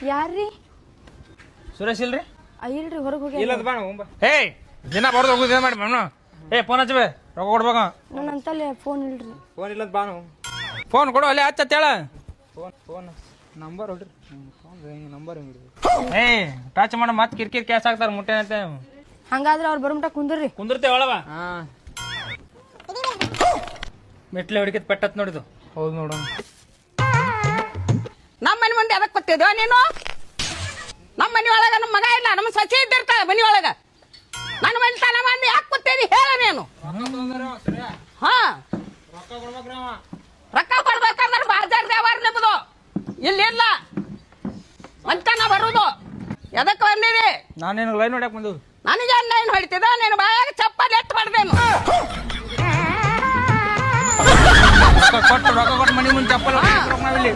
ಯಾರ್ರಿ? ಸುರೇಶ್ ಇಲ್ರಿ? ಇಲ್ರಿ, ಹೊರಗೆ ಹೋಗಿ. ಇಲ್ಲದ ಬಾ ಏ ದಿನ ಬರ್ದು ಹೋಗುದು ಏನು ಮಾಡಿ ಮ್ಯಾಮ್ ಏ ಫೋನ್ ಹಚ್ಚಬೇ ರೊಕ್ಕ ಕೊಡ್ಬೇಕು. ನನ್ನ ಅಂತಲ್ಲೇ ಫೋನ್ ಇಲ್ರಿ. ಫೋನ್ ಇಲ್ಲದ ಬಾ ಫೋನ್ ಕೊಡು ಅಲ್ಲೇ ಹಚ್ಚತ್ತೇಳ ಫೋನ್ ನಂಬರ್ ಹೊಡ್ರಿ ಫೋನ್ ಹಿಂಗೆ ನಂಬರ್ ಹಿಂಗೆ ಏ ಟಚ್ ಮಾಡ ಮತ್ತೆ ಕಿರ್ಕಿರ್ ಕ್ಯಾಶ್ ಆಗ್ತಾರೆ ಮುಟ್ಟೆನಂತೆ. ಹಂಗಾದ್ರೆ ಅವ್ರು ಬರೋಮಟ ಕುಂದ್ರಿ. ಕುಂದಿರ್ತೇವೆ ಒಳವ. ಹಾಂ ಮೆಟ್ಲೆ ಹುಡುಕಿದ್ ಪೆಟ್ಟತ್ ನೋಡಿದು. ಹೌದು ನೋಡೋಣ. ನಮ್ಮ ಮನೆ ಮಂದಿ ಅದಕ್ಕೆ ಗೊತ್ತಿದ್ವ ನೀನು? ನಮ್ಮ ಮನೆ ಒಳಗ ನಮ್ಮ ಮಗ ಇಲ್ಲ, ನಮ್ಮ ಸಸಿ ಇದ್ದಿರ್ತಾಳೆ ಮನೆ ಒಳಗ. ನನ್ನ ಮನೆ ತನ ಮಂದಿ ಯಾಕೆ ಗೊತ್ತೇನಿ ಹೇಳ ನೀನು? ಹಾ ರೊಕ್ಕ ಕೊಡ್ಬೇಕಂದ್ರೆ ಬಾಜಾರ್ ದೇವಾರ ನಿಮ್ಮದು ಇಲ್ಲಿಲ್ಲ ಮಂತನ ಬರುದು. ಎದಕ್ಕೆ ಬಂದಿರಿ? ನಾನು ನಿನಗೆ ಲೈನ್ ಹೊಡ್ಯಾಕ ಬಂದವು. ನನಗೆ ಲೈನ್ ಹೊಡಿತಿದ ನೀನು ಬಾಯಾಗ ಚಪ್ಪಲಿ ಎತ್ತು ಮಾಡ್ದೇನು? ರೊಕ್ಕ ಕೊಟ್ಟು ಮನೆ ಮುಂದೆ ಚಪ್ಪಲ್ ನಾವಿಲ್ಲಿ